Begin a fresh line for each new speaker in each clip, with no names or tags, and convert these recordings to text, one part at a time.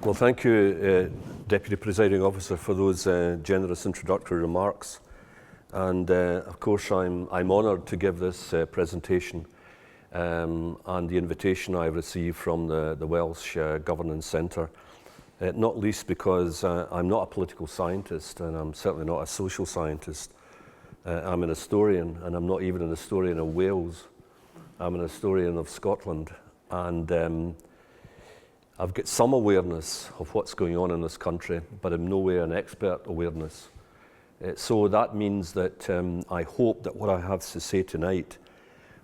Well, thank you, Deputy Presiding Officer, for those generous introductory remarks. And of course, I'm honoured to give this presentation and the invitation I received from the Welsh Governance Centre, not least because I'm not a political scientist and I'm certainly not a social scientist. I'm an historian, and I'm not even an historian of Wales. I'm an historian of Scotland, and I've got some awareness of what's going on in this country, but I'm nowhere an expert awareness. So that means that I hope that what I have to say tonight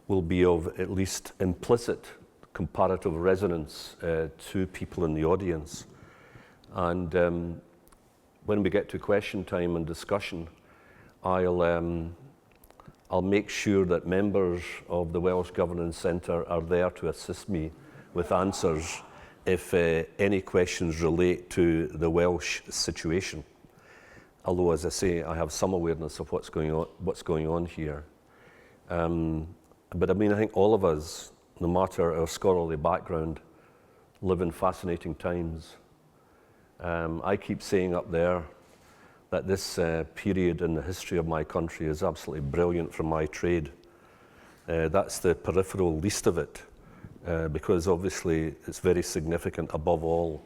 will be of at least implicit comparative resonance to people in the audience. And when we get to question time and discussion, I'll make sure that members of the Welsh Governance Centre are there to assist me with answers if any questions relate to the Welsh situation. Although, as I say, I have some awareness of what's going on here. But I mean, I think all of us, no matter our scholarly background, live in fascinating times. I keep saying up there that this period in the history of my country is absolutely brilliant for my trade. That's the peripheral least of it, because obviously it's very significant above all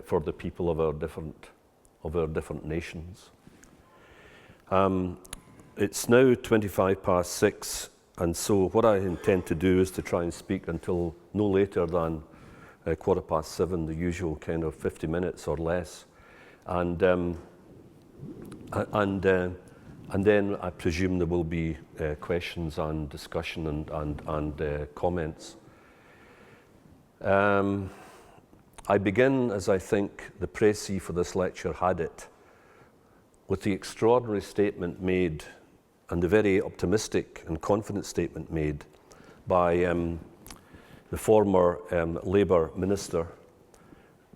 for the people of our different nations. It's now 6:25, and so what I intend to do is to try and speak until no later than 7:15, the usual kind of 50 minutes or less, and then I presume there will be questions and discussion and comments. I begin, as I think the précis for this lecture had it, with the extraordinary statement made, and the very optimistic and confident statement made by the former Labour minister,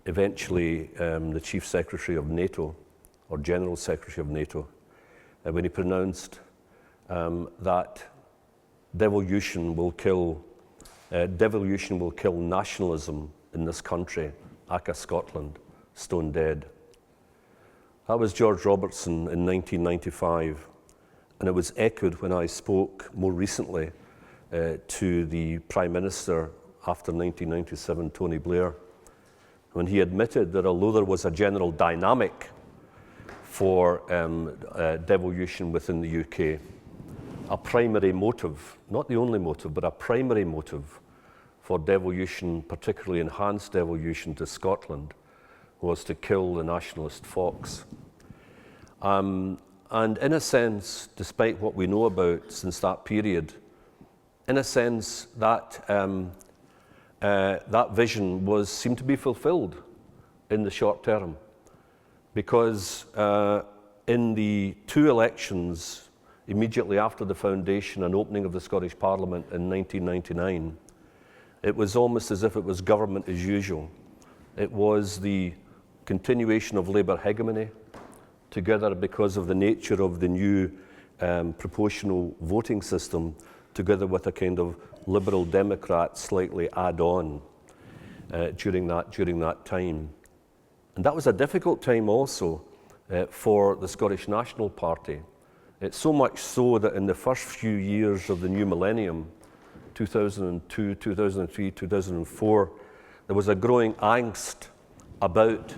eventually the Chief Secretary of NATO, or General Secretary of NATO, when he pronounced that devolution will kill nationalism in this country, aka Scotland, stone dead. That was George Robertson in 1995, and it was echoed when I spoke more recently to the Prime Minister after 1997, Tony Blair, when he admitted that although there was a general dynamic for devolution within the UK, a primary motive, not the only motive, but a primary motive for devolution, particularly enhanced devolution to Scotland, was to kill the nationalist fox. And in a sense, despite what we know about since that period, in a sense that that vision seemed to be fulfilled in the short term, because in the two elections immediately after the foundation and opening of the Scottish Parliament in 1999, it was almost as if it was government as usual. It was the continuation of Labour hegemony, together because of the nature of the new proportional voting system, together with a kind of Liberal Democrat slightly add-on during that time. And that was a difficult time also for the Scottish National Party. It's so much so that in the first few years of the new millennium, 2002, 2003, 2004, there was a growing angst about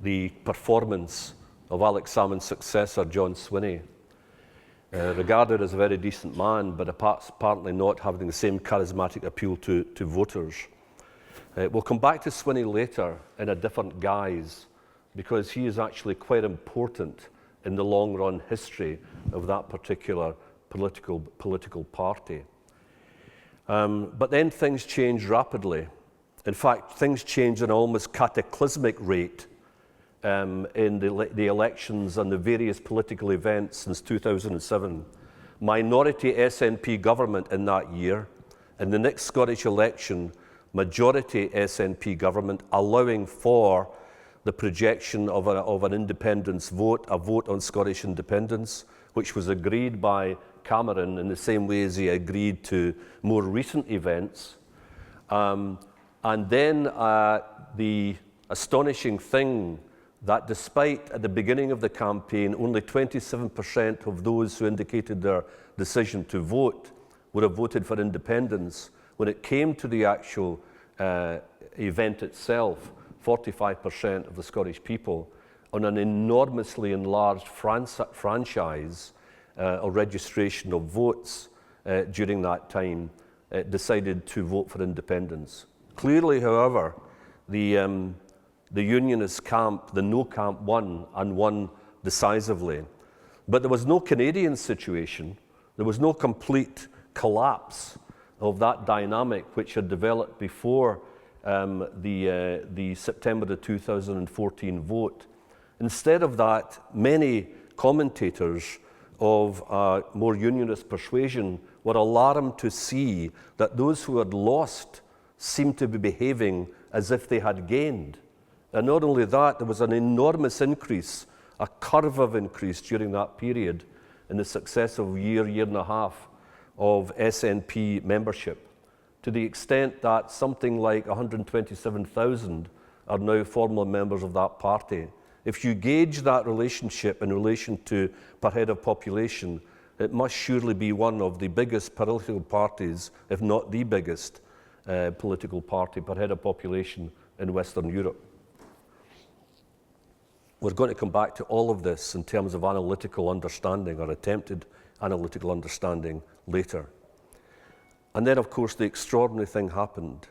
the performance of Alex Salmond's successor, John Swinney, regarded as a very decent man, but apparently not having the same charismatic appeal to voters. We'll come back to Swinney later in a different guise, because he is actually quite important in the long-run history of that particular political party. But then things changed rapidly. In fact, things changed at an almost cataclysmic rate in the elections and the various political events since 2007. Minority SNP government in that year. In the next Scottish election, majority SNP government, allowing for the projection of an independence vote, a vote on Scottish independence, which was agreed by Cameron in the same way as he agreed to more recent events. And then the astonishing thing that despite at the beginning of the campaign only 27% of those who indicated their decision to vote would have voted for independence, when it came to the actual event itself, 45% of the Scottish people, on an enormously enlarged franchise or registration of votes during that time, decided to vote for independence. Clearly, however, the Unionist camp, the no camp, won, and won decisively. But there was no Canadian situation. There was no complete collapse of that dynamic which had developed before the September 2014 vote. Instead of that, many commentators of more unionist persuasion were alarmed to see that those who had lost seemed to be behaving as if they had gained. And not only that, there was an enormous increase, a curve of increase during that period in the successive year and a half of SNP membership, to the extent that something like 127,000 are now formal members of that party. If you gauge that relationship in relation to per head of population, it must surely be one of the biggest political parties, if not the biggest political party per head of population in Western Europe. We're going to come back to all of this in terms of analytical understanding or attempted analytical understanding later. And then, of course, the extraordinary thing happened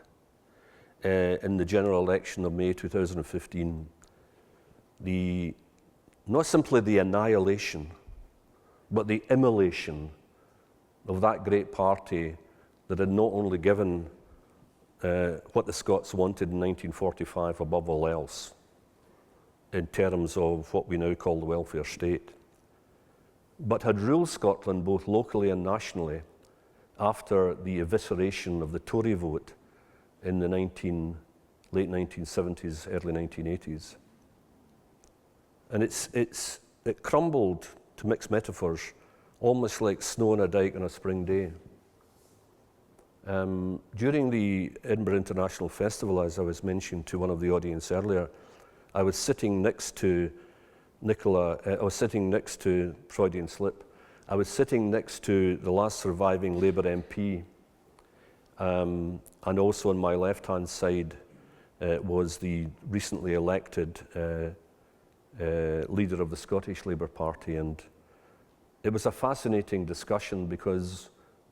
in the general election of May 2015. Not simply the annihilation, but the immolation of that great party that had not only given what the Scots wanted in 1945 above all else, in terms of what we now call the welfare state, but had ruled Scotland both locally and nationally after the evisceration of the Tory vote in the late 1970s, early 1980s. And it crumbled, to mix metaphors, almost like snow on a dike on a spring day. During the Edinburgh International Festival, as I was mentioning to one of the audience earlier, I was sitting next to Freudian slip, I was sitting next to the last surviving Labour MP, and also on my left-hand side was the recently elected leader of the Scottish Labour Party, and it was a fascinating discussion because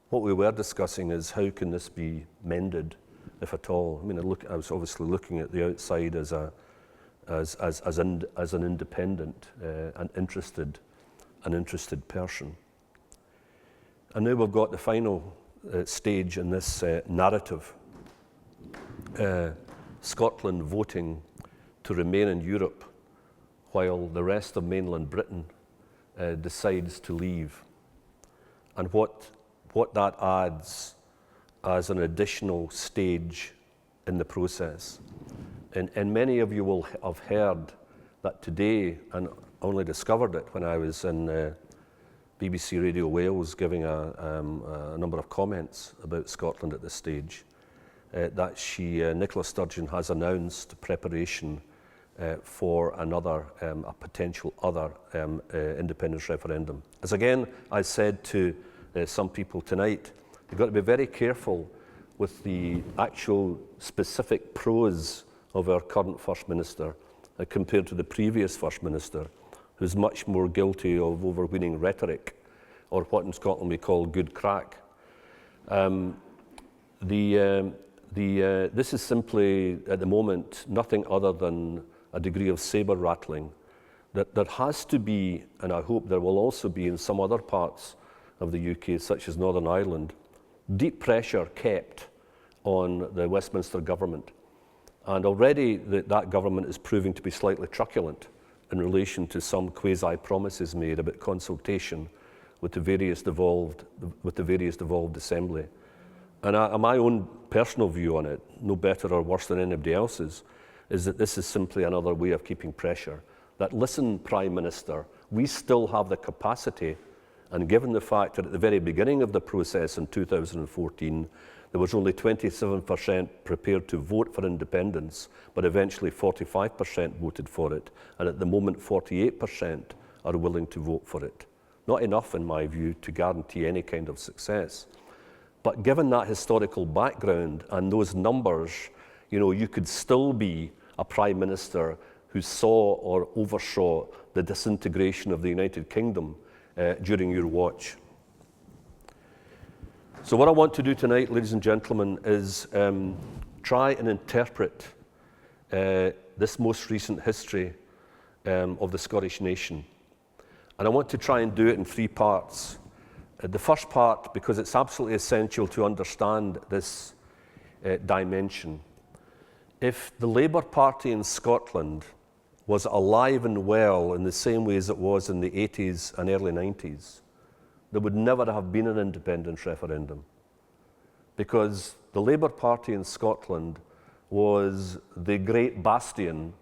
what we were discussing is how can this be mended, if at all. I mean, I was obviously looking at the outside as an independent and interested person. And now we've got the final stage in this narrative. Scotland voting to remain in Europe while the rest of mainland Britain decides to leave. And what that adds as an additional stage in the process. And many of you will have heard that today, and only discovered it when I was in BBC Radio Wales giving a number of comments about Scotland at this stage, that Nicola Sturgeon has announced preparation for another, a potential other independence referendum. As again, I said to some people tonight, you've got to be very careful with the actual specific prose of our current First Minister compared to the previous First Minister, who's much more guilty of overweening rhetoric, or what in Scotland we call good crack. This is simply, at the moment, nothing other than a degree of saber rattling that there has to be, and I hope there will also be in some other parts of the UK, such as Northern Ireland, deep pressure kept on the Westminster government. And already that government is proving to be slightly truculent in relation to some quasi-promises made about consultation with the various devolved assembly. And my own personal view on it, no better or worse than anybody else's, is that this is simply another way of keeping pressure. That, listen, Prime Minister, we still have the capacity, and given the fact that at the very beginning of the process in 2014, there was only 27% prepared to vote for independence, but eventually 45% voted for it, and at the moment 48% are willing to vote for it. Not enough, in my view, to guarantee any kind of success. But given that historical background and those numbers, you could still be a prime minister who saw or oversaw the disintegration of the United Kingdom during your watch. So what I want to do tonight, ladies and gentlemen, is try and interpret this most recent history of the Scottish nation. And I want to try and do it in three parts. The first part, because it's absolutely essential to understand this dimension. If the Labour Party in Scotland was alive and well in the same way as it was in the 80s and early 90s, there would never have been an independence referendum, because the Labour Party in Scotland was the great bastion,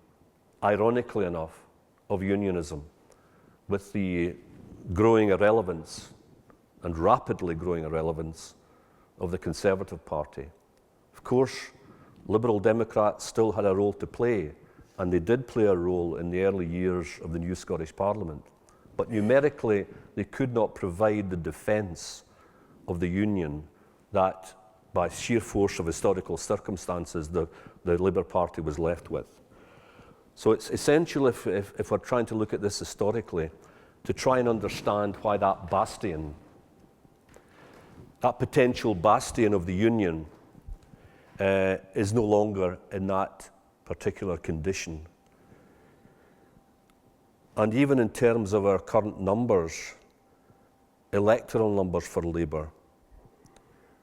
ironically enough, of Unionism, with the growing irrelevance and rapidly growing irrelevance of the Conservative Party. Of course, Liberal Democrats still had a role to play, and they did play a role in the early years of the new Scottish Parliament. But numerically, they could not provide the defence of the Union that, by sheer force of historical circumstances, the Labour Party was left with. So it's essential, if we're trying to look at this historically, to try and understand why that bastion, that potential bastion of the Union, is no longer in that particular condition. And even in terms of our current numbers, electoral numbers for Labour,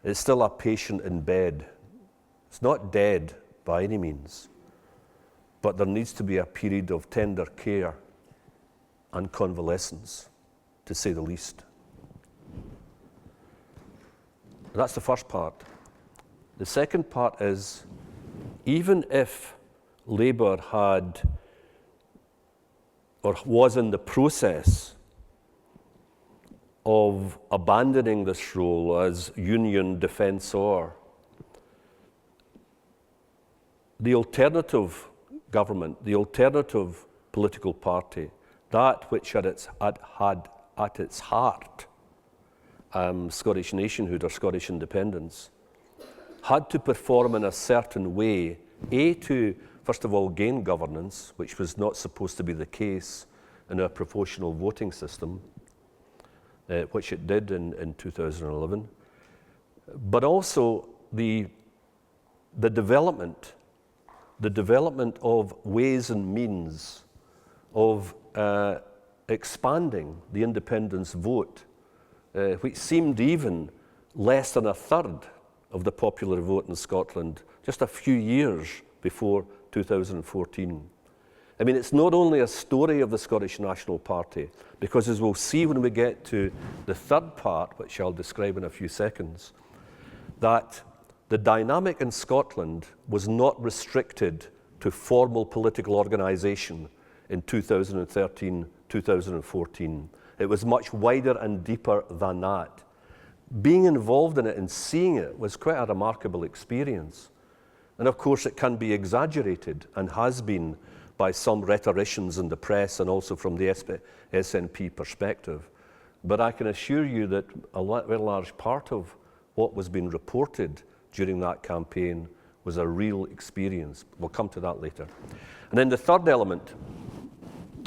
it's still a patient in bed. It's not dead by any means, but there needs to be a period of tender care and convalescence, to say the least. That's the first part. The second part is, even if Labour had or was in the process of abandoning this role as union defensor, the alternative government, the alternative political party, that which had at its heart Scottish nationhood or Scottish independence, had to perform in a certain way, to, first of all, gain governance, which was not supposed to be the case in a proportional voting system, which it did in 2011, but also the development of ways and means of expanding the independence vote, which seemed even less than a third of the popular vote in Scotland just a few years before 2014. I mean, it's not only a story of the Scottish National Party, because as we'll see when we get to the third part, which I'll describe in a few seconds, that the dynamic in Scotland was not restricted to formal political organisation in 2013, 2014. It was much wider and deeper than that. Being involved in it and seeing it was quite a remarkable experience. And of course it can be exaggerated, and has been by some rhetoricians in the press and also from the SNP perspective. But I can assure you that a very large part of what was being reported during that campaign was a real experience. We'll come to that later. And then the third element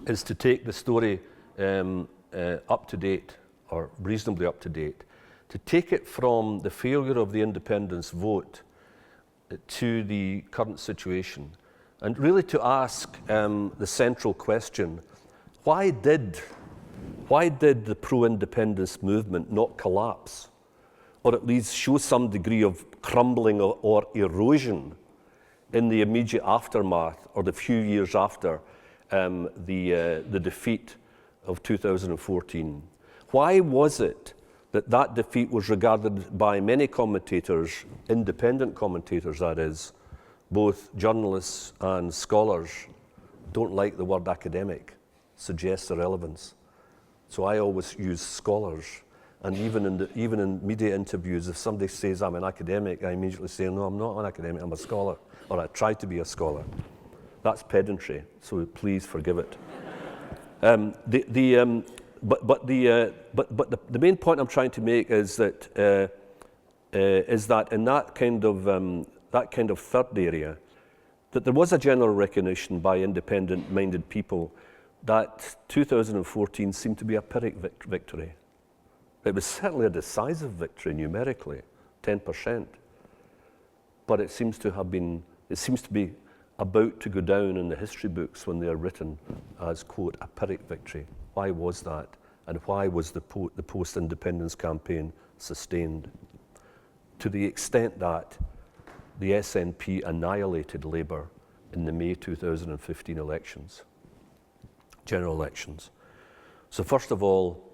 is to take the story up to date, or reasonably up to date, to take it from the failure of the independence vote to the current situation, and really to ask the central question: why did the pro-independence movement not collapse, or at least show some degree of crumbling or erosion in the immediate aftermath, or the few years after the defeat of 2014? Why was it that defeat was regarded by many commentators, independent commentators that is, both journalists and scholars, don't like the word academic, suggests irrelevance. So I always use scholars. And even in media interviews, if somebody says I'm an academic, I immediately say, no, I'm not an academic, I'm a scholar, or I try to be a scholar. That's pedantry, so please forgive it. But the main point I'm trying to make is that in that kind of third area, that there was a general recognition by independent-minded people that 2014 seemed to be a Pyrrhic victory. It was certainly a decisive victory numerically, 10%. But it seems to be about to go down in the history books when they are written as, quote, a Pyrrhic victory. Why was that? And why was the post-independence campaign sustained? To the extent that the SNP annihilated Labour in the May 2015 elections, general elections. So first of all,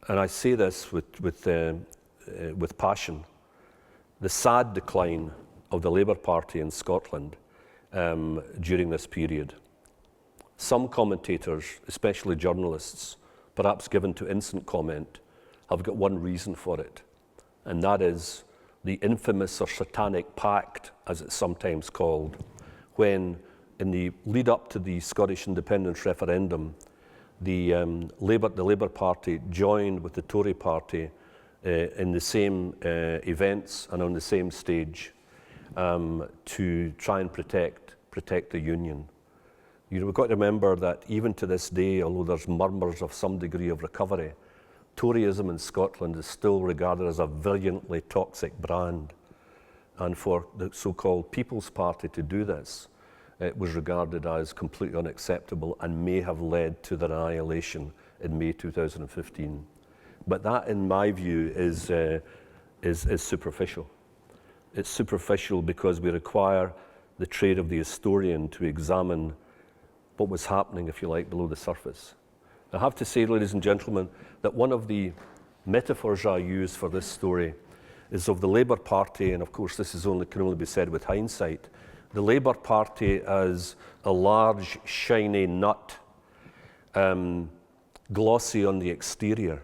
and I say this with passion, the sad decline of the Labour Party in Scotland during this period. Some commentators, especially journalists, perhaps given to instant comment, have got one reason for it, and that is the infamous or Satanic Pact, as it's sometimes called, when in the lead up to the Scottish independence referendum, the Labour Party joined with the Tory Party in the same events and on the same stage to try and protect the Union. You know, we've got to remember that even to this day, although there's murmurs of some degree of recovery, Toryism in Scotland is still regarded as a virulently toxic brand. And for the so-called People's Party to do this, it was regarded as completely unacceptable and may have led to their annihilation in May 2015. But that, in my view, is superficial. It's superficial because we require the trade of the historian to examine what was happening, if you like, below the surface. I have to say, ladies and gentlemen, that one of the metaphors I use for this story is of the Labour Party, and of course this can only be said with hindsight, the Labour Party as a large, shiny nut, glossy on the exterior.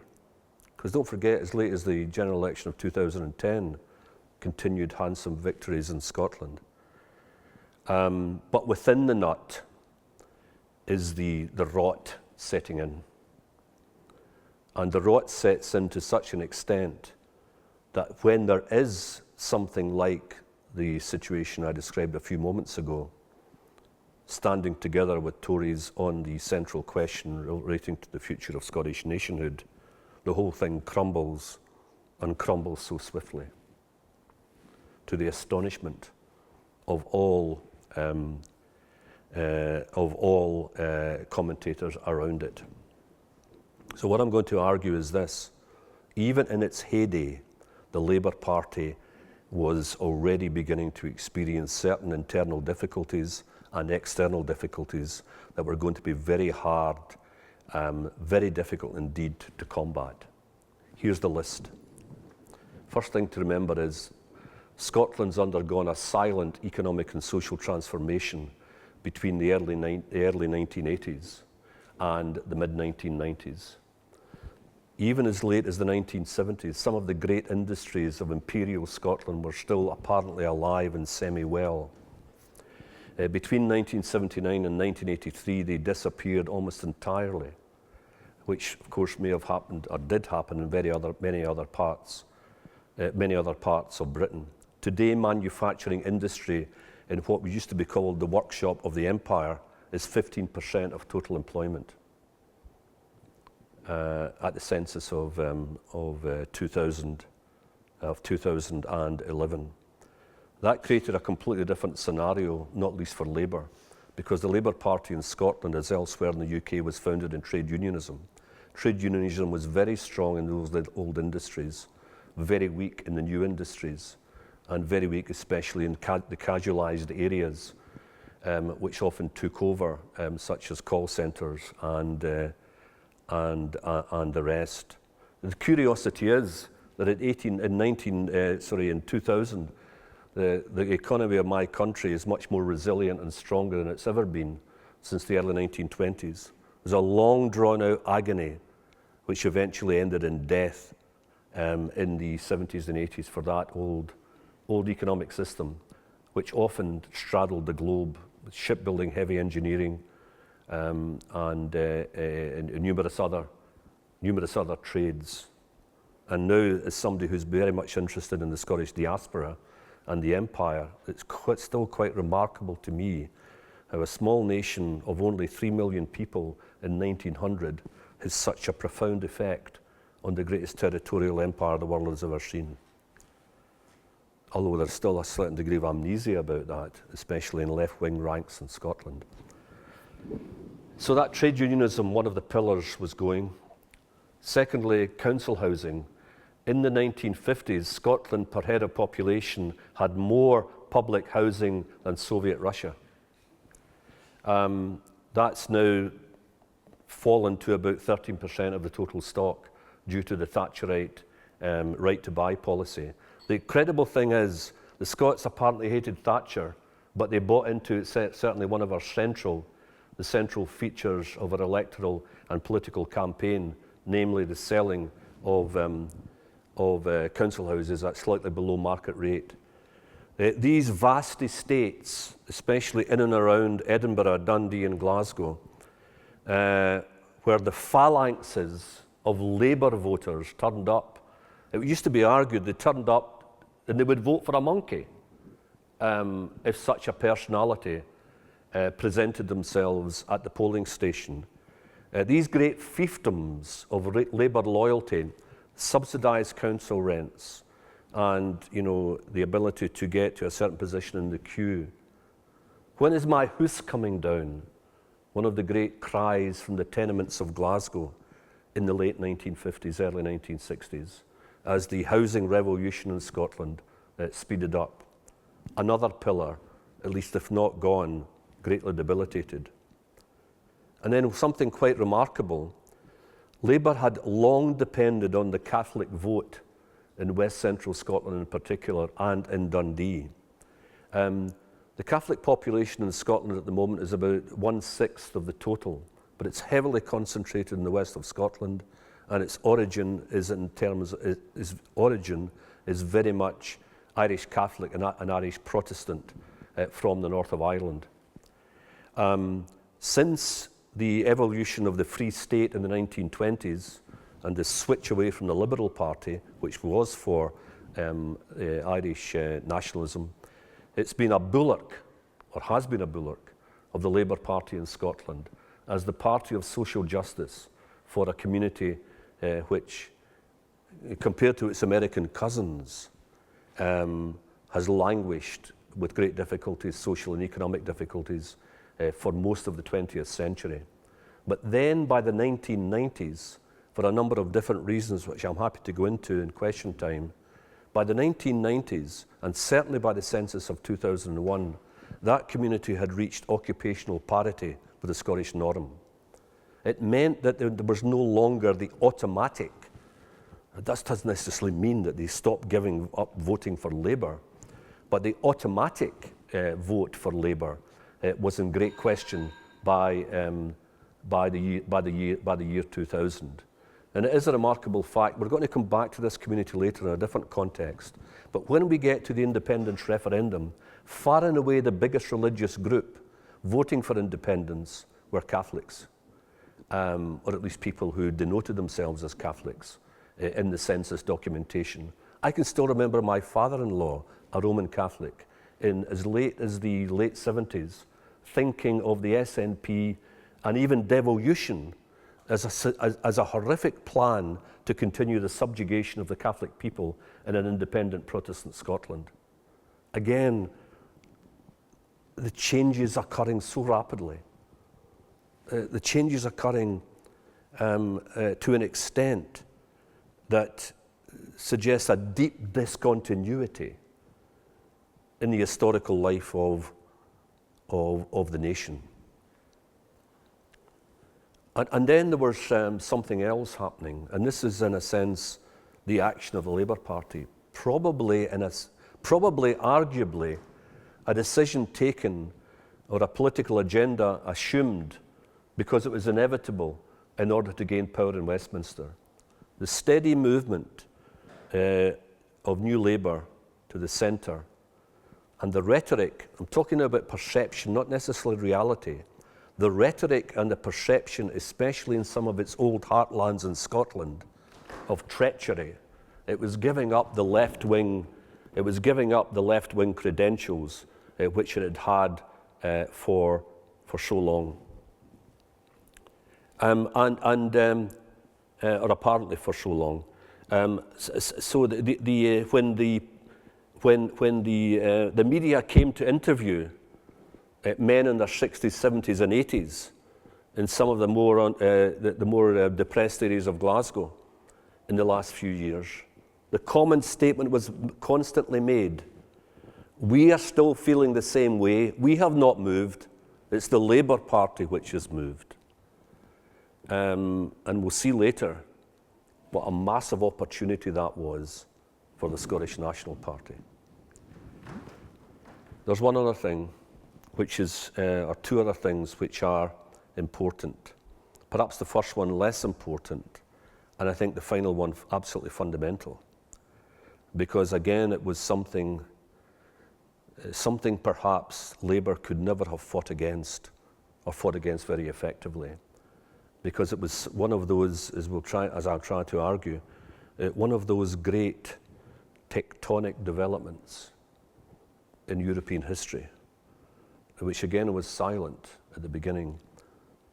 Because don't forget, as late as the general election of 2010, continued handsome victories in Scotland. But within the nut is the rot setting in. And the rot sets in to such an extent that when there is something like the situation I described a few moments ago, standing together with Tories on the central question relating to the future of Scottish nationhood, the whole thing crumbles, and crumbles so swiftly, to the astonishment of all commentators around it. So what I'm going to argue is this: even in its heyday, the Labour Party was already beginning to experience certain internal difficulties and external difficulties that were going to be very hard, very difficult indeed to combat. Here's the list. First thing to remember is Scotland's undergone a silent economic and social transformation between the early 1980s and the mid-1990s. Even as late as the 1970s, some of the great industries of imperial Scotland were still apparently alive and semi-well. Between 1979 and 1983, they disappeared almost entirely, which of course may have happened or did happen in many other parts of Britain. Today, manufacturing industry in what used to be called the workshop of the empire is 15% of total employment. At the census of 2011. That created a completely different scenario, not least for Labour, because the Labour Party in Scotland, as elsewhere in the UK, was founded in trade unionism. Trade unionism was very strong in those old industries, very weak in the new industries, and very weak especially in the casualised areas, which often took over, such as call centres and the rest. The curiosity is that in 2000, the economy of my country is much more resilient and stronger than it's ever been since the early 1920s. There's a long drawn out agony which eventually ended in death in the 70s and 80s for that old economic system, which often straddled the globe, shipbuilding, heavy engineering, and numerous other trades. And now, as somebody who's very much interested in the Scottish diaspora and the empire, it's still quite remarkable to me how a small nation of only 3 million people in 1900 has such a profound effect on the greatest territorial empire the world has ever seen. Although there's still a certain degree of amnesia about that, especially in left-wing ranks in Scotland. So that trade unionism, one of the pillars, was going. Secondly, council housing. In the 1950s, Scotland per head of population had more public housing than Soviet Russia. That's now fallen to about 13% of the total stock due to the Thatcherite right-to-buy policy. The incredible thing is, the Scots apparently hated Thatcher, but they bought into certainly one of the central features of our electoral and political campaign, namely the selling of council houses at slightly below market rate. These vast estates, especially in and around Edinburgh, Dundee and Glasgow, where the phalanxes of Labour voters turned up. It used to be argued they turned up and they would vote for a monkey if such a personality presented themselves at the polling station. These great fiefdoms of Labour loyalty subsidised council rents and, the ability to get to a certain position in the queue. When is my hoose coming down? One of the great cries from the tenements of Glasgow in the late 1950s, early 1960s, as the housing revolution in Scotland speeded up. Another pillar, at least if not gone, greatly debilitated. And then something quite remarkable, Labour had long depended on the Catholic vote in West Central Scotland in particular, and in Dundee. The Catholic population in Scotland at the moment is about 1/6 of the total, but it's heavily concentrated in the west of Scotland, and its origin is very much Irish Catholic and Irish Protestant from the north of Ireland. Since the evolution of the Free State in the 1920s and the switch away from the Liberal Party, which was for Irish nationalism, it's been a bulwark, or has been a bulwark, of the Labour Party in Scotland as the party of social justice for a community which, compared to its American cousins, has languished with great difficulties, social and economic difficulties, for most of the 20th century. But then by the 1990s, for a number of different reasons which I'm happy to go into in question time, by the 1990s, and certainly by the census of 2001, that community had reached occupational parity with the Scottish norm. It meant that there was no longer the automatic, that doesn't necessarily mean that they stopped giving up voting for Labour, but the automatic vote for Labour was in great question by the year 2000. And it is a remarkable fact. We're going to come back to this community later in a different context. But when we get to the independence referendum, far and away the biggest religious group voting for independence were Catholics, or at least people who denoted themselves as Catholics in the census documentation. I can still remember my father-in-law, a Roman Catholic, in as late as the late 70s, thinking of the SNP and even devolution as a horrific plan to continue the subjugation of the Catholic people in an independent Protestant Scotland. Again, the changes occurring so rapidly. The changes occurring to an extent that suggests a deep discontinuity in the historical life of the nation. And then there was something else happening, and this is in a sense the action of the Labour Party, probably arguably a decision taken or a political agenda assumed because it was inevitable in order to gain power in Westminster. The steady movement of New Labour to the centre, and the rhetoric, I'm talking about perception, not necessarily reality, the rhetoric and the perception, especially in some of its old heartlands in Scotland, of treachery. It was giving up the left wing. It was giving up the left wing credentials which it had had for so long, or apparently for so long. So when the media came to interview men in their 60s, 70s, and 80s in some of the more depressed areas of Glasgow in the last few years, the common statement was constantly made: we are still feeling the same way. We have not moved. It's the Labour Party which has moved. And we'll see later what a massive opportunity that was for the Scottish National Party. There's one other thing, which is, or two other things which are important. Perhaps the first one less important, and I think the final one absolutely fundamental. Because again, it was something perhaps Labour could never have fought against, or fought against very effectively. Because it was one of those, as I'll try to argue, one of those great tectonic developments in European history, which again was silent at the beginning,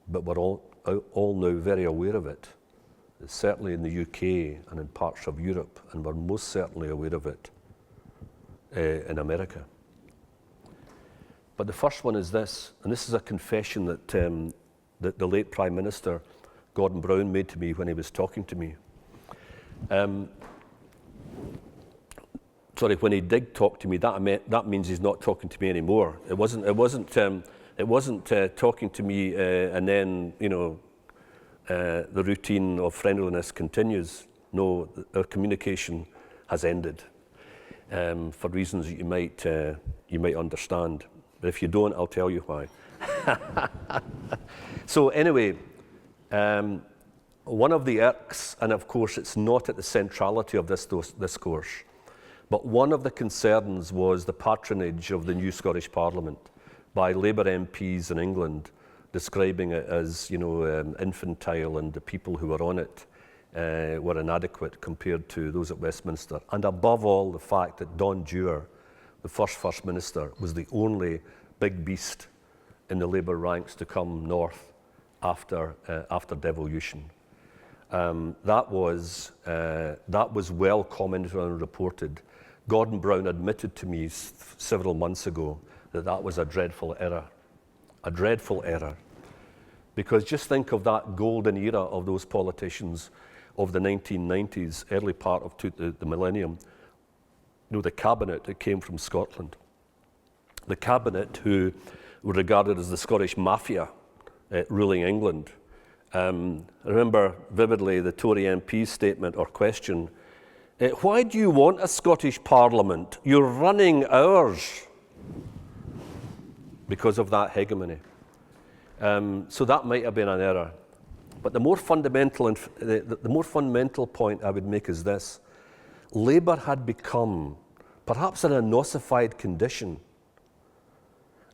but we're all now very aware of it, certainly in the UK and in parts of Europe, and we're most certainly aware of it in America. But the first one is this, and this is a confession that the late Prime Minister, Gordon Brown, made to me when he was talking to me. When he did talk to me, that means he's not talking to me anymore. It wasn't talking to me and then, the routine of friendliness continues. No, our communication has ended for reasons that you might understand. But if you don't, I'll tell you why. So anyway, one of the irks, and of course it's not at the centrality of this discourse, but one of the concerns was the patronage of the new Scottish Parliament by Labour MPs in England, describing it as infantile, and the people who were on it were inadequate compared to those at Westminster. And above all, the fact that Don Dewar, the First Minister, was the only big beast in the Labour ranks to come north after devolution. That was well commented on and reported. Gordon Brown admitted to me several months ago that was a dreadful error. A dreadful error. Because just think of that golden era of those politicians of the 1990s, early part of the millennium. The cabinet that came from Scotland. The cabinet who were regarded as the Scottish Mafia ruling England. I remember vividly the Tory MP's statement or question, why do you want a Scottish Parliament? You're running ours. Because of that hegemony. So that might have been an error. But the more fundamental point I would make is this. Labour had become, perhaps in an ossified condition,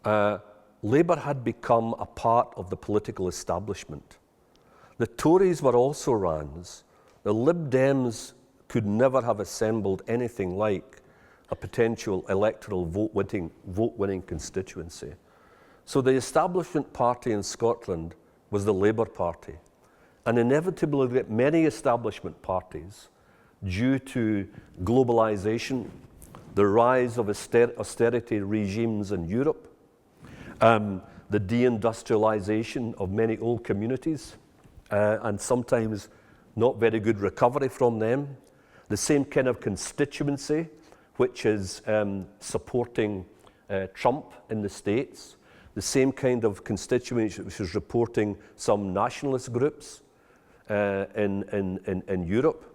Labour had become a part of the political establishment. The Tories were also Rands. The Lib Dems could never have assembled anything like a potential electoral vote-winning constituency. So the establishment party in Scotland was the Labour Party. And inevitably, like many establishment parties, due to globalization, the rise of austerity regimes in Europe, the deindustrialization of many old communities, and sometimes not very good recovery from them, the same kind of constituency which is supporting Trump in the States, the same kind of constituency which is reporting some nationalist groups in Europe.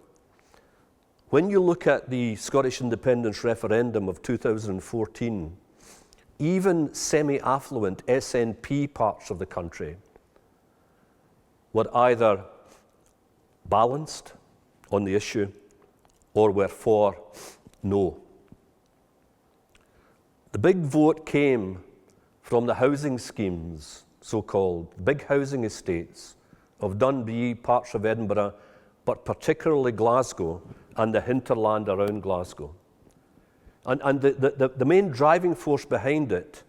When you look at the Scottish independence referendum of 2014, even semi-affluent SNP parts of the country were either balanced on the issue or were for no. The big vote came from the housing schemes, so-called big housing estates of Dundee, parts of Edinburgh, but particularly Glasgow and the hinterland around Glasgow. And the main driving force behind it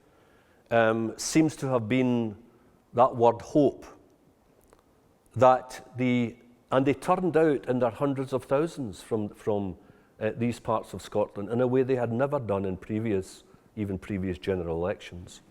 seems to have been that word hope, and they turned out in their hundreds of thousands from these parts of Scotland in a way they had never done in previous general elections.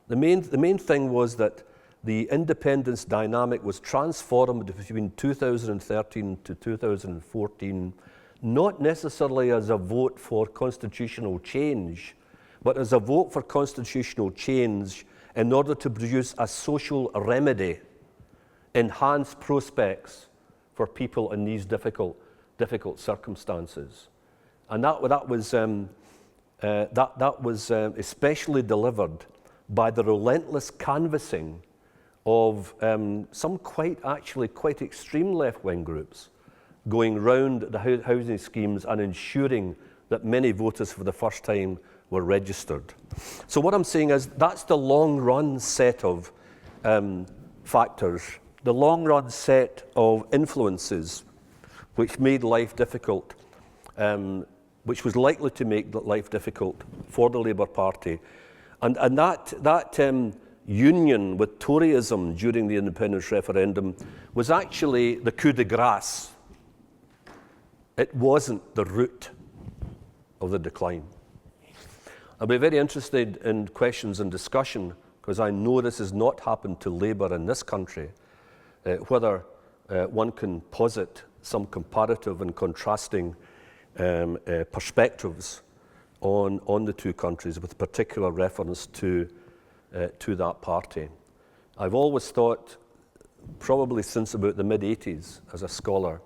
The main thing was that the independence dynamic was transformed between 2013 to 2014, not necessarily as a vote for constitutional change, but as a vote for constitutional change in order to produce a social remedy, enhanced prospects for people in these difficult circumstances. And that was especially delivered by the relentless canvassing of some quite extreme left-wing groups going round the housing schemes and ensuring that many voters for the first time were registered. So what I'm saying is that's the long-run set of factors, the long-run set of influences which made life difficult, which was likely to make life difficult for the Labour Party. And that union with Toryism during the independence referendum was actually the coup de grace. It wasn't the root of the decline. I'll be very interested in questions and discussion, because I know this has not happened to Labour in this country, whether one can posit some comparative and contrasting perspectives on the two countries with particular reference to that party. I've always thought, probably since about the mid-80s as a scholar,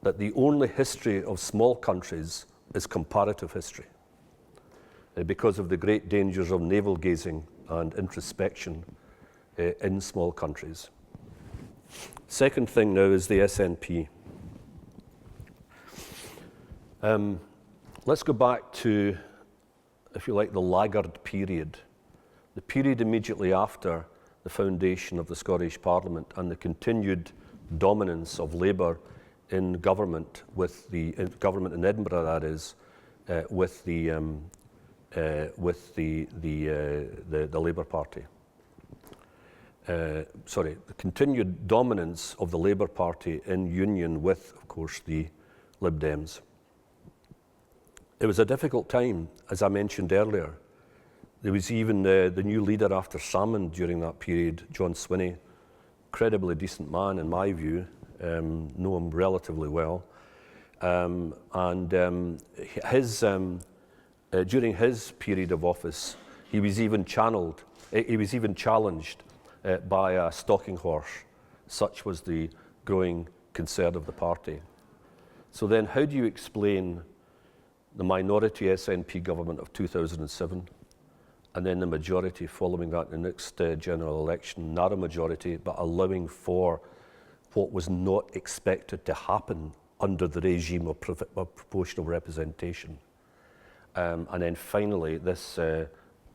that the only history of small countries is comparative history, because of the great dangers of navel-gazing and introspection in small countries. Second thing now is the SNP. Let's go back to, if you like, the laggard period, the period immediately after the foundation of the Scottish Parliament and the continued dominance of Labour in government, government in Edinburgh, that is, with the Labour Party. The continued dominance of the Labour Party in union with, of course, the Lib Dems. It was a difficult time, as I mentioned earlier. There was even the new leader after Salmond during that period, John Swinney, incredibly decent man in my view, know him relatively well. During his period of office, he was even challenged by a stalking horse. Such was the growing concern of the party. So then how do you explain the minority SNP government of 2007, and then the majority following that in the next general election, not a majority, but allowing for what was not expected to happen under the regime of proportional representation? And then finally, this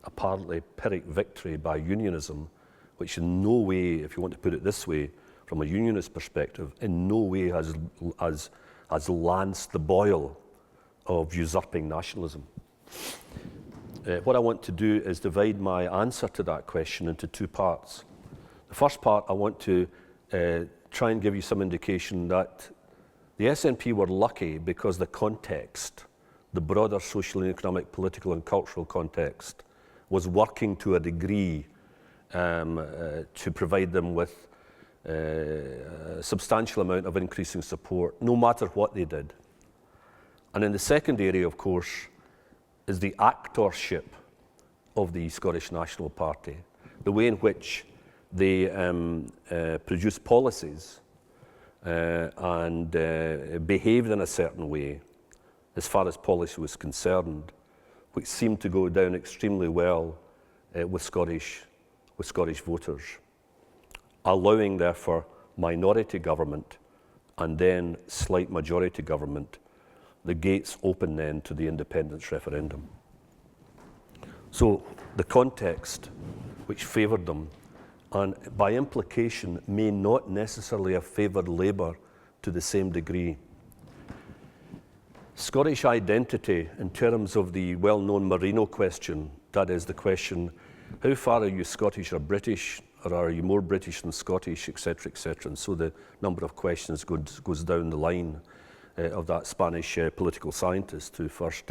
apparently Pyrrhic victory by Unionism, which in no way, if you want to put it this way, from a unionist perspective, in no way has lanced the boil of usurping nationalism. What I want to do is divide my answer to that question into two parts. The first part, I want to try and give you some indication that the SNP were lucky because the context, the broader social and economic, political and cultural context, was working to a degree to provide them with a substantial amount of increasing support, no matter what they did. And in the second area, of course, is the actorship of the Scottish National Party, the way in which they produced policies and behaved in a certain way, as far as policy was concerned, which seemed to go down extremely well with Scottish voters, allowing, therefore, minority government and then slight majority government the gates open then to the independence referendum. So the context which favoured them, and by implication may not necessarily have favoured Labour to the same degree. Scottish identity, in terms of the well-known Moreno question, that is the question, how far are you Scottish or British, or are you more British than Scottish, etc., etc. And so the number of questions goes down the line of that Spanish political scientist who first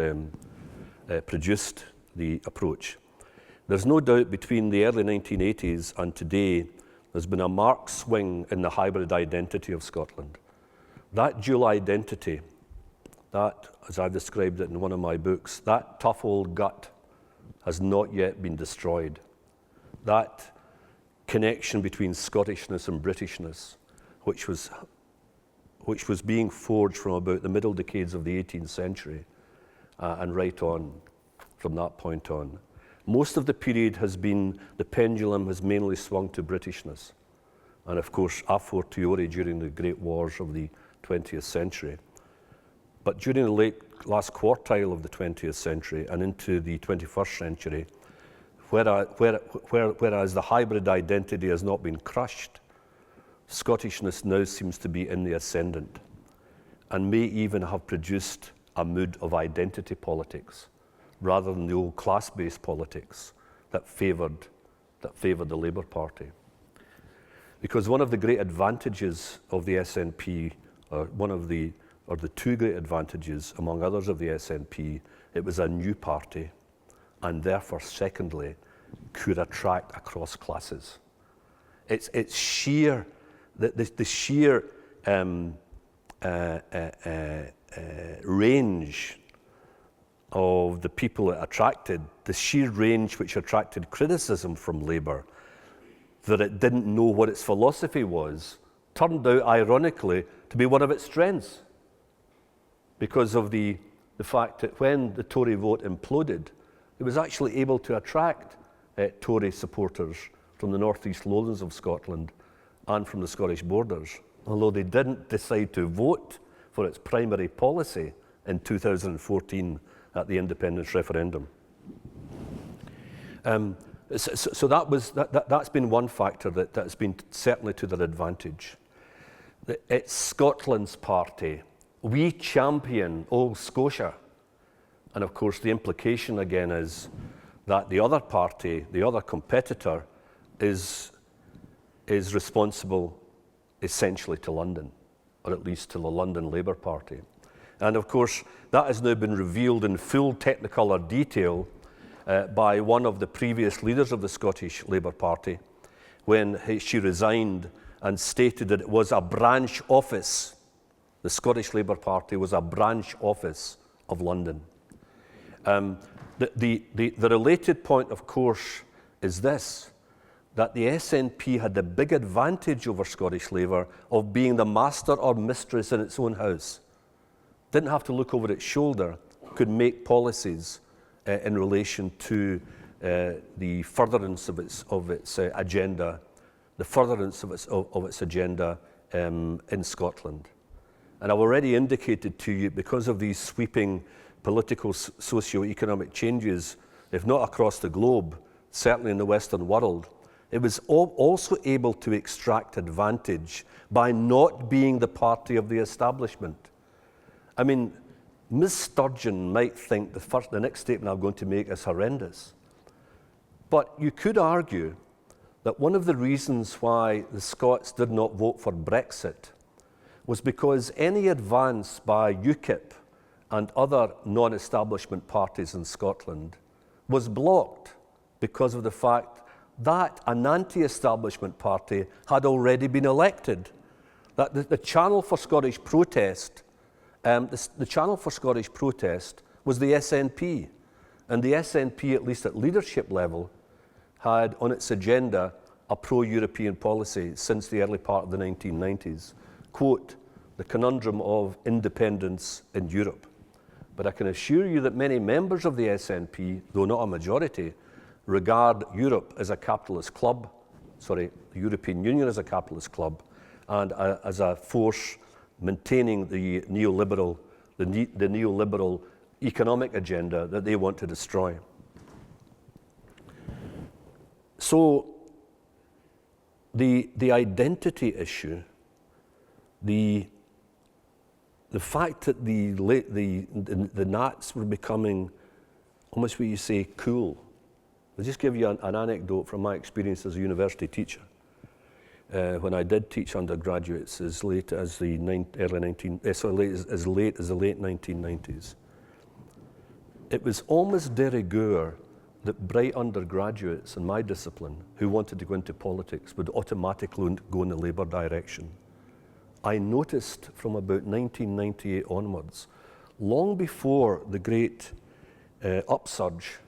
produced the approach. There's no doubt between the early 1980s and today, there's been a marked swing in the hybrid identity of Scotland. That dual identity, that, as I've described it in one of my books, that tough old gut has not yet been destroyed. That connection between Scottishness and Britishness, which was being forged from about the middle decades of the 18th century and right on from that point on. Most of the period has been, the pendulum has mainly swung to Britishness, and of course a fortiori during the great wars of the 20th century. But during the last quartile of the 20th century and into the 21st century, whereas the hybrid identity has not been crushed, Scottishness now seems to be in the ascendant and may even have produced a mood of identity politics rather than the old class-based politics that favoured the Labour Party. Because one of the great advantages of the SNP, or the two great advantages among others of the SNP, it was a new party, and therefore, secondly, could attract across classes. It's sheer, the sheer range of the people it attracted, the sheer range which attracted criticism from Labour, that it didn't know what its philosophy was, turned out, ironically, to be one of its strengths. Because of the fact that when the Tory vote imploded, it was actually able to attract Tory supporters from the northeast lowlands of Scotland and from the Scottish borders, although they didn't decide to vote for its primary policy in 2014 at the independence referendum. So that's been one factor that's been certainly to their advantage. It's Scotland's party. We champion old Scotia. And of course the implication again is that the other party, the other competitor, is responsible essentially to London, or at least to the London Labour Party. And of course that has now been revealed in full technicolor detail by one of the previous leaders of the Scottish Labour Party when she resigned and stated that it was a branch office. The Scottish Labour Party was a branch office of London. The related point, of course, is this, that the SNP had the big advantage over Scottish Labour of being the master or mistress in its own house. Didn't have to look over its shoulder, could make policies in relation to the furtherance of its agenda, the furtherance of its agenda in Scotland. And I've already indicated to you, because of these sweeping political socio-economic changes, if not across the globe, certainly in the Western world, it was also able to extract advantage by not being the party of the establishment. I mean, Ms. Sturgeon might think the next statement I'm going to make is horrendous. But you could argue that one of the reasons why the Scots did not vote for Brexit was because any advance by UKIP and other non-establishment parties in Scotland was blocked because of the fact that an anti-establishment party had already been elected. That the channel for Scottish protest, the channel for Scottish protest was the SNP, and the SNP, at least at leadership level, had on its agenda a pro-European policy since the early part of the 1990s. Quote, the conundrum of independence in Europe. But I can assure you that many members of the SNP, though not a majority, regard Europe as a capitalist club, the European Union as a capitalist club, and as a force maintaining the neoliberal the neoliberal economic agenda that they want to destroy. So the identity issue, the fact that the Nats were becoming almost what you say cool. I'll just give you an anecdote from my experience as a university teacher. When I did teach undergraduates as late as the late 1990s, it was almost de rigueur that bright undergraduates in my discipline who wanted to go into politics would automatically go in the Labour direction. I noticed from about 1998 onwards, long before the great upsurge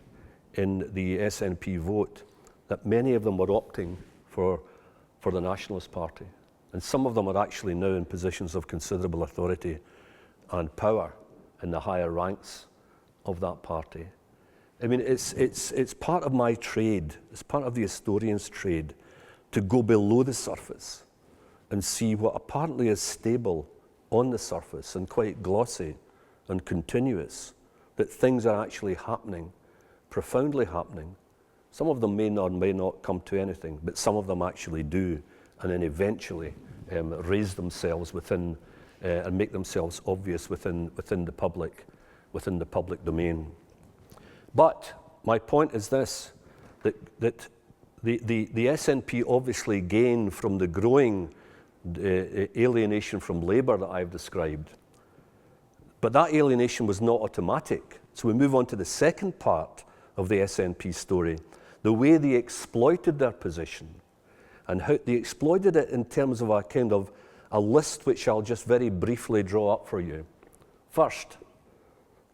in the SNP vote, that many of them were opting for the Nationalist Party. And some of them are actually now in positions of considerable authority and power in the higher ranks of that party. I mean, it's part of my trade, it's part of the historian's trade to go below the surface and see what apparently is stable on the surface and quite glossy and continuous, that things are actually happening, profoundly happening. Some of them may not come to anything, but some of them actually do, and then eventually raise themselves within and make themselves obvious within the public domain. But my point is this: that the SNP obviously gained from the growing alienation from Labour that I've described. But that alienation was not automatic. So we move on to the second part of the SNP story, the way they exploited their position, and how they exploited it in terms of a kind of a list which I'll just very briefly draw up for you. First,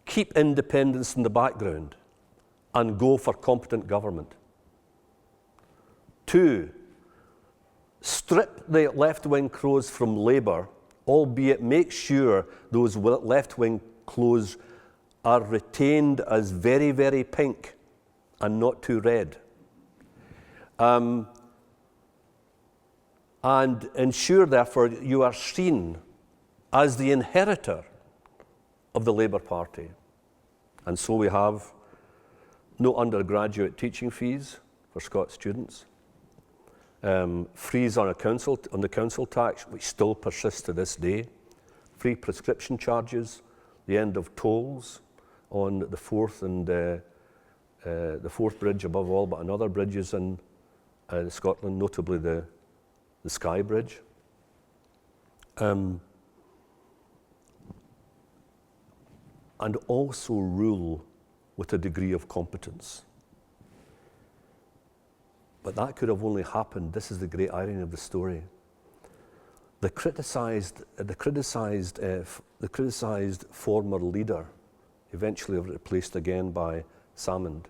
keep independence in the background and go for competent government. 2, strip the left-wing crows from Labour, albeit make sure those left-wing crows are retained as very, very pink and not too red. And ensure, therefore, you are seen as the inheritor of the Labour Party. And so we have no undergraduate teaching fees for Scots students, freeze on the council tax, which still persists to this day, free prescription charges, the end of tolls on the Forth and the Forth Bridge above all, but on other bridges in Scotland, notably the Skye Bridge. And also rule with a degree of competence. But that could have only happened, this is the great irony of the story. The criticised former leader, eventually replaced again by Salmond,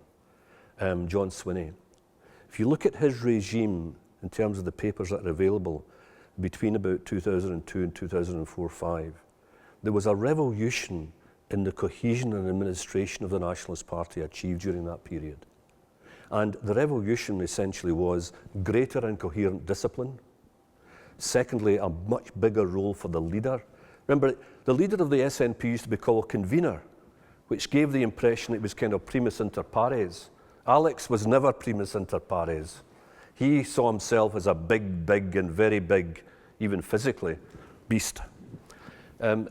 John Swinney. If you look at his regime in terms of the papers that are available between about 2002 and 2004-05, there was a revolution in the cohesion and administration of the Nationalist Party achieved during that period. And the revolution essentially was greater and coherent discipline. Secondly, a much bigger role for the leader. Remember, the leader of the SNP used to be called convener, which gave the impression it was kind of primus inter pares. Alex was never primus inter pares. He saw himself as a big and very big, even physically, beast.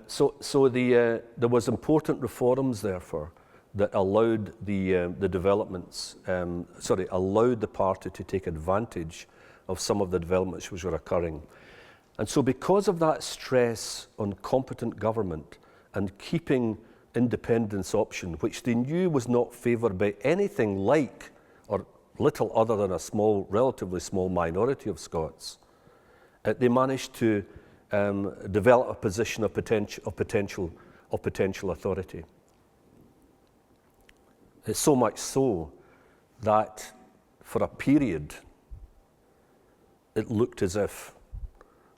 So there was important reforms, therefore, that allowed allowed the party to take advantage of some of the developments which were occurring. And so because of that stress on competent government and keeping independence option, which they knew was not favoured by anything like or little other than a relatively small minority of Scots, they managed to develop a position of potential authority. It's so much so that for a period it looked as if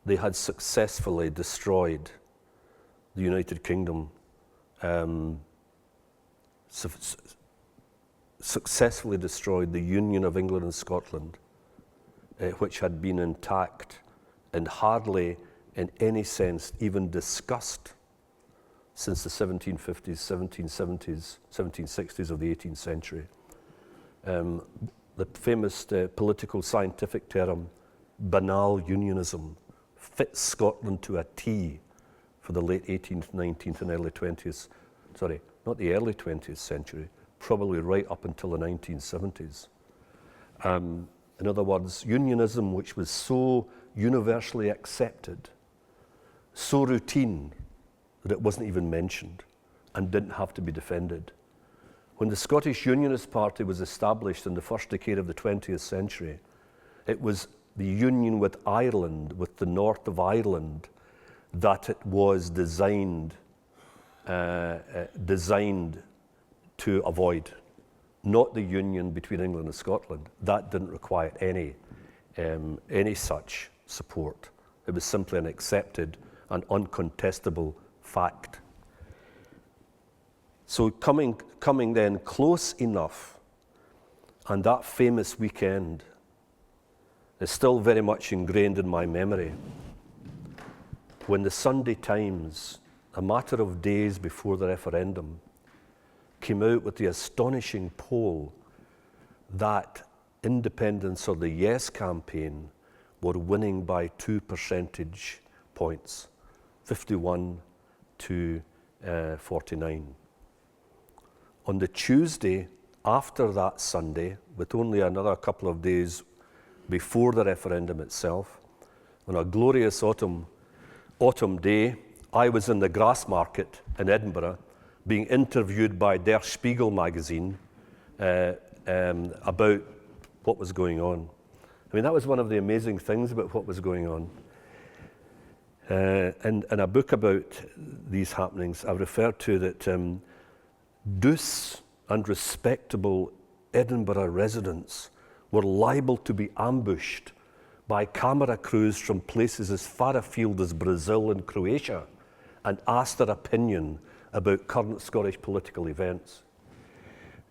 they had successfully destroyed the United Kingdom, successfully destroyed the Union of England and Scotland, which had been intact and hardly in any sense even discussed since the 1750s, 1770s, 1760s of the 18th century. The famous political scientific term, banal unionism, fits Scotland to a T for the late 18th, 19th and early 20th, sorry, not the early 20th century, probably right up until the 1970s. In other words, unionism, which was so universally accepted, so routine that it wasn't even mentioned and didn't have to be defended. When the Scottish Unionist Party was established in the first decade of the 20th century, it was the union with Ireland, with the north of Ireland, that it was designed to avoid, not the union between England and Scotland. That didn't require any such support. It was simply an accepted and uncontestable fact. So coming then close enough, and that famous weekend is still very much ingrained in my memory, when the Sunday Times, a matter of days before the referendum, came out with the astonishing poll that independence or the Yes campaign were winning by 2 percentage points, 51 to 49. On the Tuesday after that Sunday, with only another couple of days before the referendum itself, on a glorious autumn day, I was in the Grassmarket in Edinburgh being interviewed by Der Spiegel magazine about what was going on. I mean, that was one of the amazing things about what was going on. In a book about these happenings, I referred to that douce and respectable Edinburgh residents were liable to be ambushed by camera crews from places as far afield as Brazil and Croatia and asked their opinion about current Scottish political events.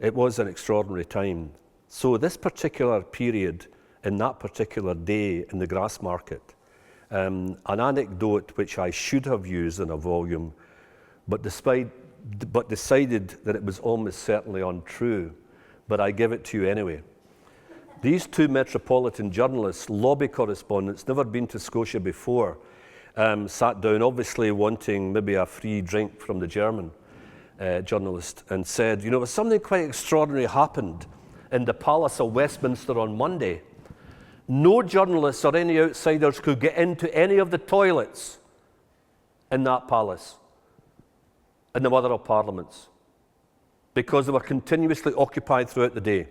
It was an extraordinary time. So this particular period, in that particular day in the Grassmarket, an anecdote which I should have used in a volume, but decided that it was almost certainly untrue, but I give it to you anyway. These two metropolitan journalists, lobby correspondents, never been to Scotia before, sat down, obviously wanting maybe a free drink from the German journalist, and said, you know, something quite extraordinary happened in the Palace of Westminster on Monday. No journalists or any outsiders could get into any of the toilets in that palace, in the Mother of Parliaments, because they were continuously occupied throughout the day.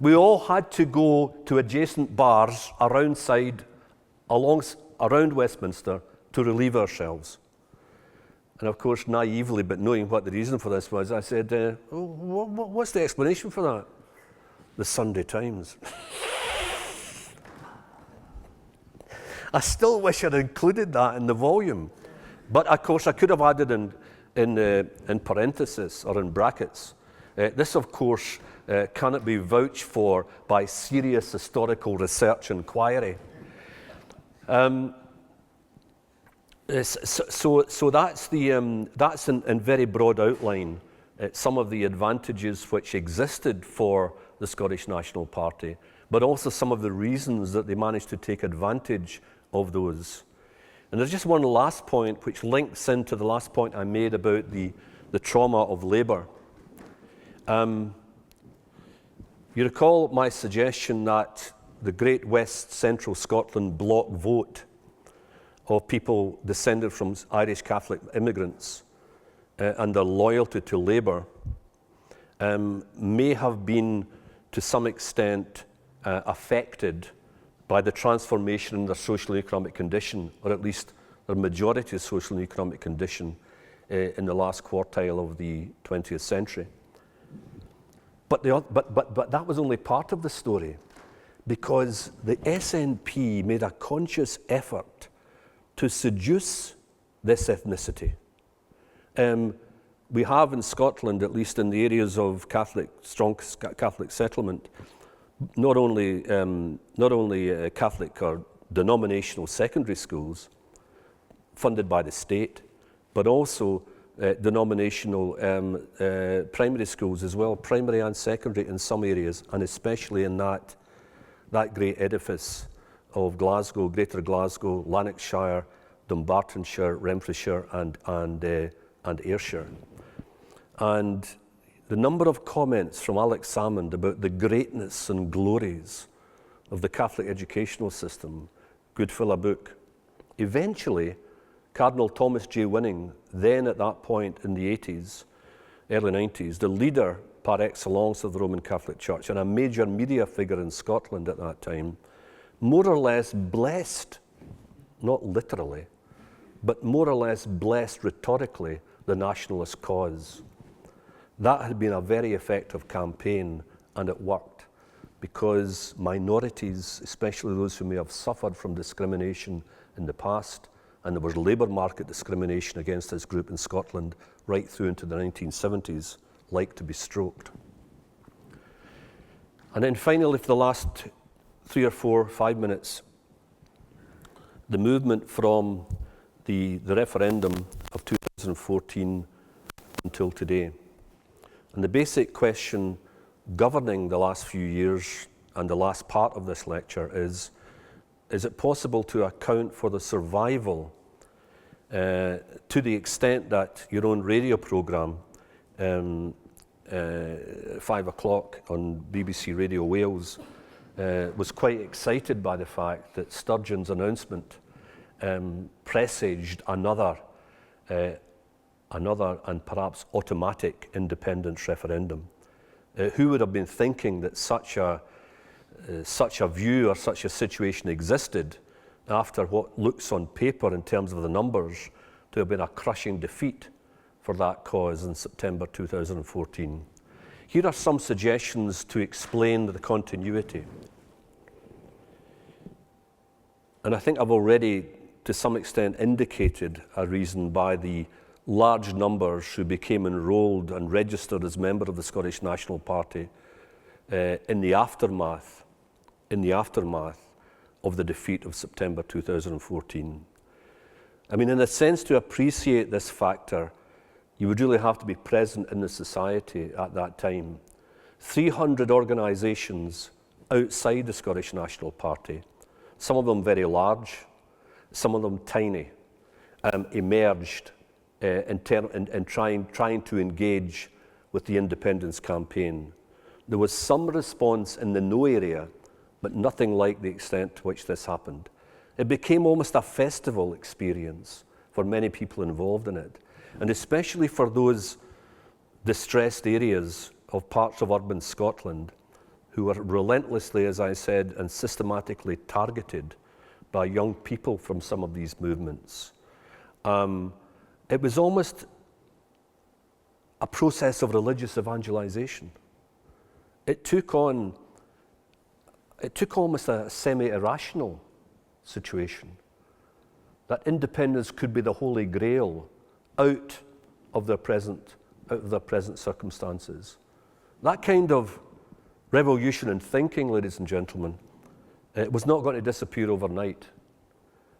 We all had to go to adjacent bars around Westminster to relieve ourselves. And of course, naively, but knowing what the reason for this was, I said, what's the explanation for that? The Sunday Times. I still wish I'd included that in the volume. But of course, I could have added in parentheses or in brackets. This, of course, cannot be vouched for by serious historical research inquiry. So that's in very broad outline some of the advantages which existed for the Scottish National Party, but also some of the reasons that they managed to take advantage of those. And there's just one last point which links into the last point I made about the trauma of Labour. You recall my suggestion that the Great West Central Scotland block vote of people descended from Irish Catholic immigrants and their loyalty to Labour may have been to some extent affected by the transformation in their social and economic condition, or at least their majority social and economic condition in the last quartile of the 20th century. But that was only part of the story, because the SNP made a conscious effort to seduce this ethnicity. We have in Scotland, at least in the areas of strong Catholic settlement, not only Catholic or denominational secondary schools, funded by the state, but also denominational primary schools as well, primary and secondary in some areas, and especially in that great edifice of Glasgow, Greater Glasgow, Lanarkshire, Dumbartonshire, Renfrewshire, and Ayrshire. And the number of comments from Alex Salmond about the greatness and glories of the Catholic educational system, good fill a book. Eventually, Cardinal Thomas J. Winning, then at that point in the 80s, early 90s, the leader par excellence of the Roman Catholic Church and a major media figure in Scotland at that time, more or less blessed, not literally, but more or less blessed rhetorically the nationalist cause. That had been a very effective campaign, and it worked, because minorities, especially those who may have suffered from discrimination in the past, and there was labour market discrimination against this group in Scotland right through into the 1970s, like to be stroked. And then finally, for the last 3 or 4, 5 minutes, the movement from the referendum of 2014 until today. And the basic question governing the last few years and the last part of this lecture is it possible to account for the survival to the extent that your own radio programme, 5 o'clock on BBC Radio Wales, was quite excited by the fact that Sturgeon's announcement presaged another and perhaps automatic independence referendum. Who would have been thinking that such a view or such a situation existed after what looks on paper in terms of the numbers to have been a crushing defeat for that cause in September 2014? Here are some suggestions to explain the continuity. And I think I've already, to some extent, indicated a reason by the large numbers who became enrolled and registered as member of the Scottish National Party in the aftermath of the defeat of September 2014. I mean, in a sense, to appreciate this factor, you would really have to be present in the society at that time. 300 organisations outside the Scottish National Party, some of them very large, some of them tiny, emerged in trying to engage with the independence campaign. There was some response in the no area, but nothing like the extent to which this happened. It became almost a festival experience for many people involved in it, and especially for those distressed areas of parts of urban Scotland who were relentlessly, as I said, and systematically targeted by young people from some of these movements. It was almost a process of religious evangelization. It took almost a semi-irrational situation, that independence could be the holy grail out of their present circumstances. That kind of revolution in thinking, ladies and gentlemen, it was not going to disappear overnight.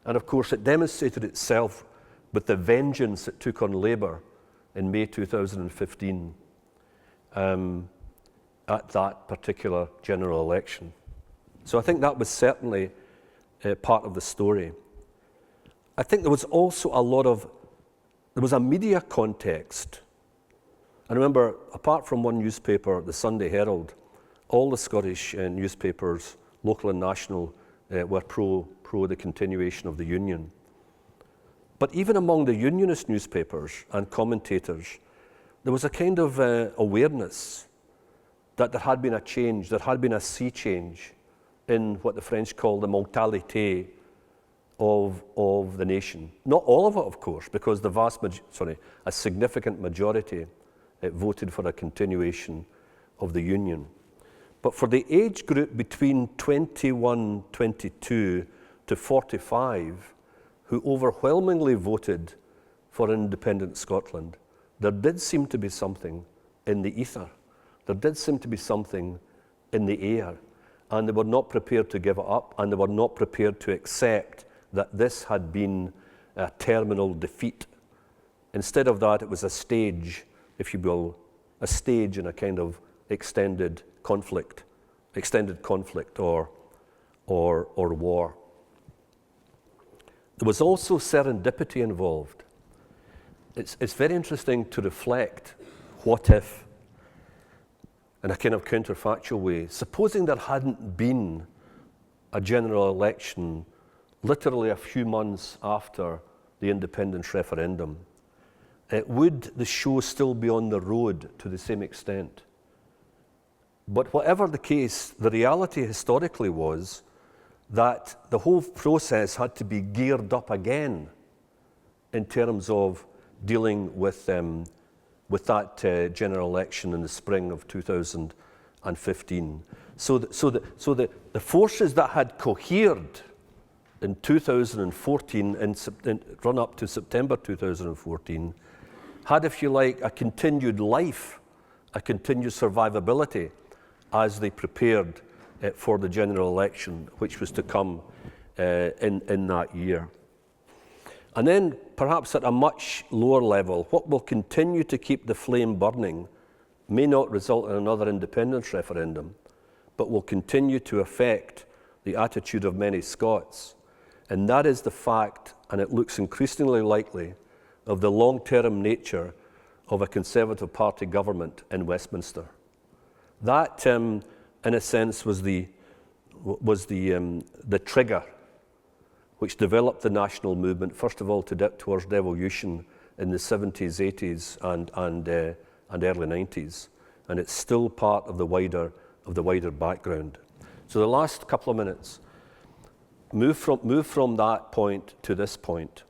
And of course, it demonstrated itself with the vengeance it took on Labour in May 2015 at that particular general election. So I think that was certainly part of the story. I think there was also there was a media context. I remember, apart from one newspaper, the Sunday Herald, all the Scottish newspapers, local and national, were pro the continuation of the Union. But even among the Unionist newspapers and commentators, there was a kind of awareness that there had been a change, there had been a sea change in what the French call the mentalité of the nation. Not all of it, of course, because a significant majority voted for a continuation of the Union. But for the age group between 21, 22 to 45, who overwhelmingly voted for independent Scotland, there did seem to be something in the ether. There did seem to be something in the air, and they were not prepared to give it up, and they were not prepared to accept that this had been a terminal defeat. Instead of that, it was a stage, if you will, a stage in a kind of extended conflict or war. There was also serendipity involved. It's very interesting to reflect, what if, in a kind of counterfactual way, supposing there hadn't been a general election literally a few months after the independence referendum, would the show still be on the road to the same extent? But whatever the case, the reality historically was that the whole process had to be geared up again in terms of dealing with that general election in the spring of 2015. So the forces that had cohered in 2014, in run up to September 2014, had, if you like, a continued life, a continued survivability as they prepared for the general election, which was to come in that year. And then, perhaps at a much lower level, what will continue to keep the flame burning may not result in another independence referendum, but will continue to affect the attitude of many Scots. And that is the fact, and it looks increasingly likely, of the long-term nature of a Conservative Party government in Westminster. That, in a sense, was the trigger which developed the national movement, first of all towards devolution in the 70s, 80s, and early 90s, and it's still part of the wider background. So the last couple of minutes, move from that point to this point.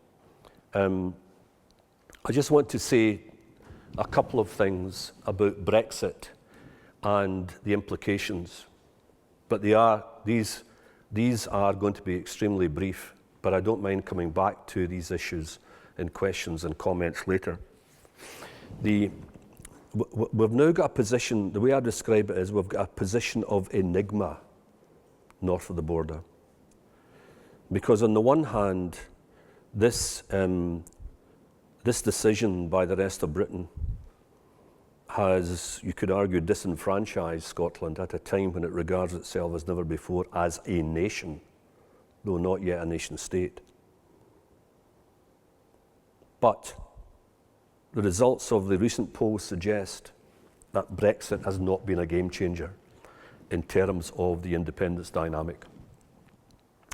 I just want to say a couple of things about Brexit and the implications, but these are going to be extremely brief, but I don't mind coming back to these issues in questions and comments later. We've now got a position, the way I describe it is we've got a position of enigma north of the border. Because on the one hand, this decision by the rest of Britain has, you could argue, disenfranchised Scotland at a time when it regards itself as never before as a nation, though not yet a nation state. But the results of the recent polls suggest that Brexit has not been a game changer in terms of the independence dynamic.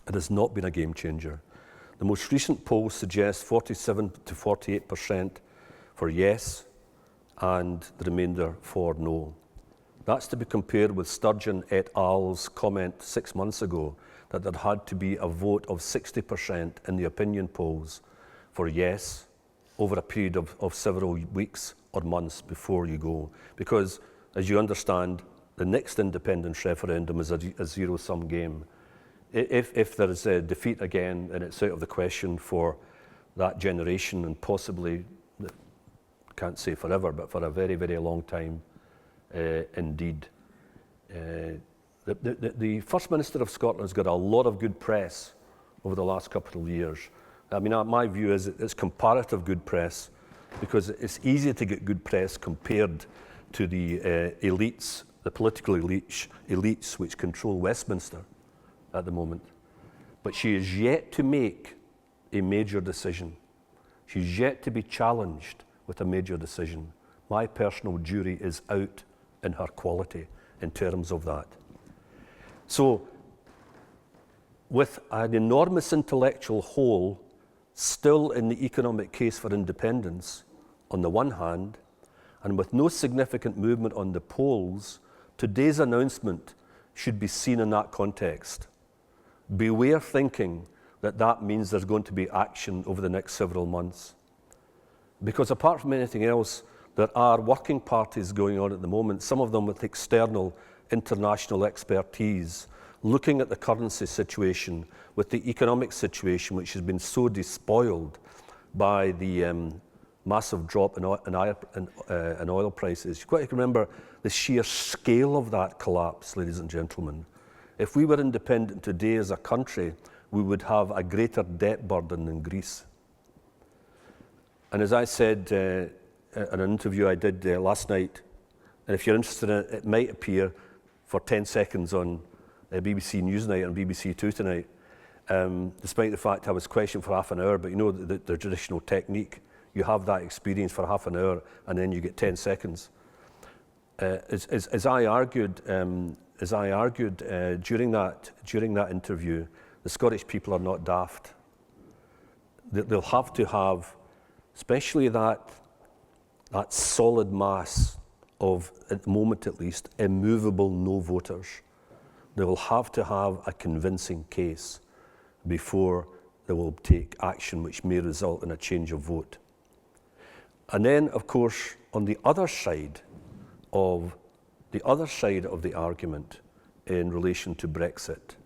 It has not been a game changer. The most recent polls suggest 47 to 48% for yes, and the remainder for no. That's to be compared with Sturgeon et al.'s comment 6 months ago that there had to be a vote of 60% in the opinion polls for yes over a period of several weeks or months before you go. Because, as you understand, the next independence referendum is a zero-sum game. If there is a defeat again, and it's out of the question for that generation, and possibly, can't say forever, but for a very, very long time indeed. The First Minister of Scotland has got a lot of good press over the last couple of years. I mean, my view is it's comparative good press, because it's easy to get good press compared to the elites, the political elites which control Westminster at the moment. But she is yet to make a major decision. She's yet to be challenged with a major decision. My personal jury is out in her quality in terms of that. So, with an enormous intellectual hole still in the economic case for independence, on the one hand, and with no significant movement on the polls, today's announcement should be seen in that context. Beware thinking that that means there's going to be action over the next several months. Because apart from anything else, there are working parties going on at the moment, some of them with external international expertise, looking at the currency situation, with the economic situation, which has been so despoiled by the massive drop in oil prices. You've got to remember the sheer scale of that collapse, ladies and gentlemen. If we were independent today as a country, we would have a greater debt burden than Greece. And as I said in an interview I did last night, and if you're interested in it, it might appear for 10 seconds on BBC Newsnight and BBC Two tonight, despite the fact I was questioned for half an hour, but you know the traditional technique. You have that experience for half an hour and then you get 10 seconds. As I argued during that interview, the Scottish people are not daft. They'll have to have, especially that solid mass of, at the moment at least, immovable no voters. They will have to have a convincing case before they will take action which may result in a change of vote. And then, of course, on the other side of the argument in relation to Brexit,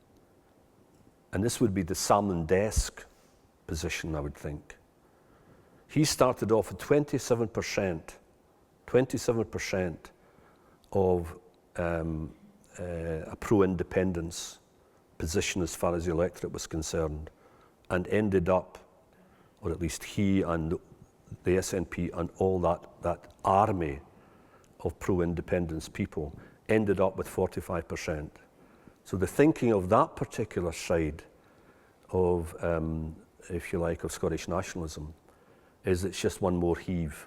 and this would be the Salmon Desk position, I would think. He started off with 27% of a pro-independence position as far as the electorate was concerned, and ended up, or at least he and the SNP and all that army of pro-independence people ended up with 45%. So the thinking of that particular side of, if you like, of Scottish nationalism is it's just one more heave.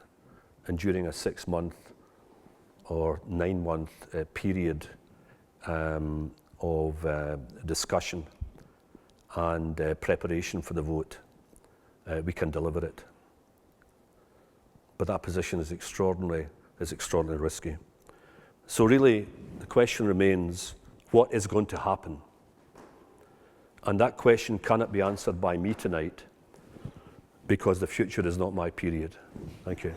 And during a 6-month or 9-month period of discussion and preparation for the vote, we can deliver it. But that position is extraordinarily risky. So really, the question remains, what is going to happen? And that question cannot be answered by me tonight, because the future is not my period. Thank you.